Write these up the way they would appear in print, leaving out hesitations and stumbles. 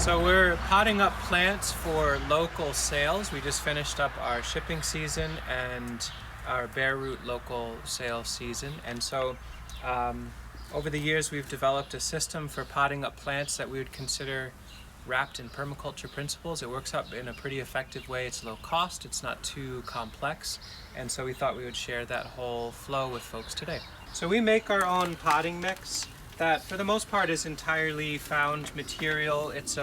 So we're potting up plants for local sales. We just finished up our shipping season and our bare root local sales season. And so over the years we've developed a system for potting up plants that we would consider wrapped in permaculture principles. It works up in a pretty effective way. It's low cost, it's not too complex, and so we thought we would share that whole flow with folks today. So we make our own potting mix that for the most part is entirely found material. It's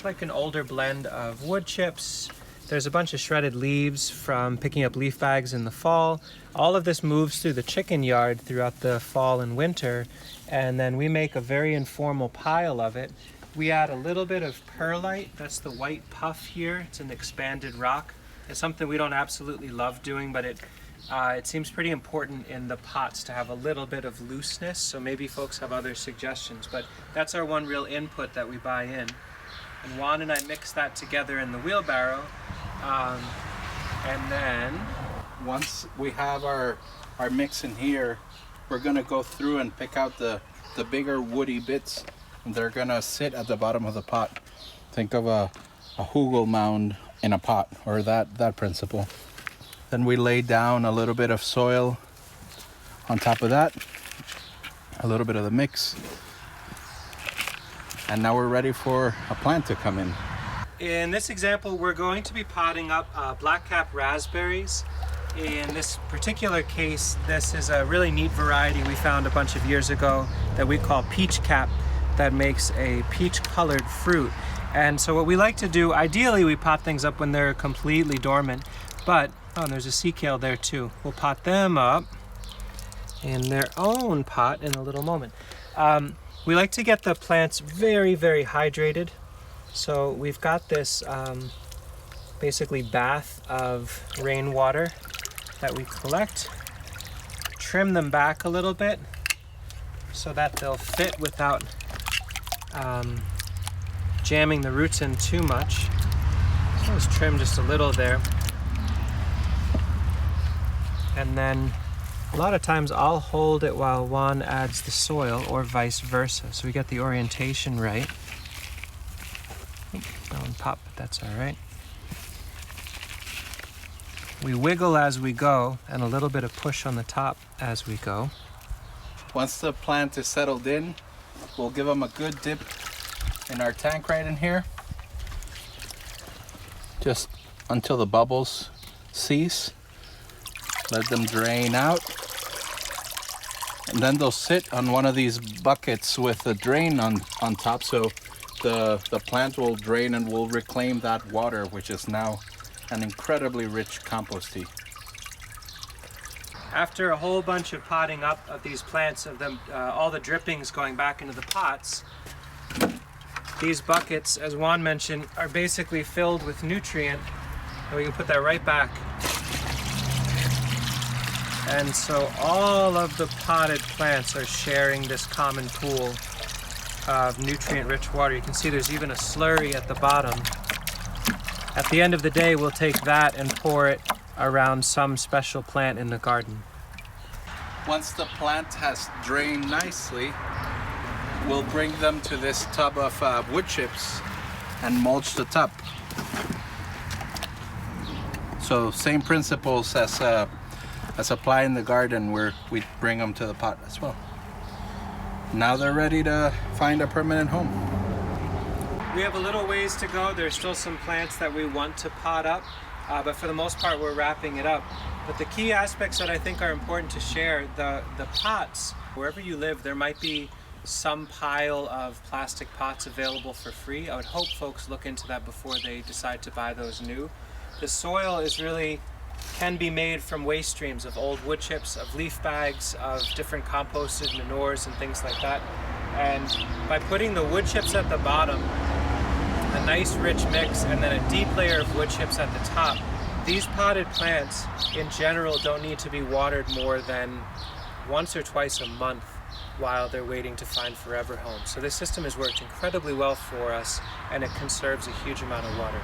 like an older blend of wood chips. There's a bunch of shredded leaves from picking up leaf bags in the fall. All of this moves through the chicken yard throughout the fall and winter, and then we make a very informal pile of it. We add a little bit of perlite, that's the white puff here. It's an expanded rock. It's something we don't absolutely love doing, but it seems pretty important in the pots to have a little bit of looseness, so maybe folks have other suggestions, but that's our one real input that we buy in. And Juan and I mix that together in the wheelbarrow, and then once we have our mix in here, we're gonna go through and pick out the bigger woody bits. They're gonna sit at the bottom of the pot. Think of a hugel mound in a pot, or that principle. Then we lay down a little bit of soil on top of that, a little bit of the mix, and now we're ready for a plant to come in. In this example, we're going to be potting up blackcap raspberries. In this particular case, this is a really neat variety we found a bunch of years ago that we call peach cap, that makes a peach colored fruit. And so what we like to do, ideally we pot things up when they're completely dormant, but, oh, and there's a sea kale there too. We'll pot them up in their own pot in a little moment. We like to get the plants very, very hydrated. So we've got this basically bath of rainwater that we collect, trim them back a little bit so that they'll fit without jamming the roots in too much. So let's trim just a little there. And then a lot of times I'll hold it while Juan adds the soil, or vice versa, so we get the orientation right. That one popped, but that's all right. We wiggle as we go, and a little bit of push on the top as we go. Once the plant is settled in, we'll give them a good dip in our tank right in here, just until the bubbles cease. Let them drain out, and then they'll sit on one of these buckets with a drain on top, so the plant will drain and will reclaim that water, which is now an incredibly rich compost tea. After a whole bunch of potting up of these plants, of them, all the drippings going back into the pots, these buckets, as Juan mentioned, are basically filled with nutrient, and we can put that right back. And so all of the potted plants are sharing this common pool of nutrient-rich water. You can see there's even a slurry at the bottom. At the end of the day, we'll take that and pour it around some special plant in the garden. Once the plant has drained nicely, we'll bring them to this tub of wood chips and mulch the top. So same principles as apply in the garden, where we bring them to the pot as well. Now they're ready to find a permanent home. We have a little ways to go. There's still some plants that we want to pot up, but for the most part we're wrapping it up. But the key aspects that I think are important to share, the pots, wherever you live, there might be some pile of plastic pots available for free. I would hope folks look into that before they decide to buy those new. The soil can be made from waste streams of old wood chips, of leaf bags, of different composted manures and things like that. And by putting the wood chips at the bottom, a nice rich mix, and then a deep layer of wood chips at the top, these potted plants in general don't need to be watered more than once or twice a month while they're waiting to find forever homes. So this system has worked incredibly well for us, and it conserves a huge amount of water.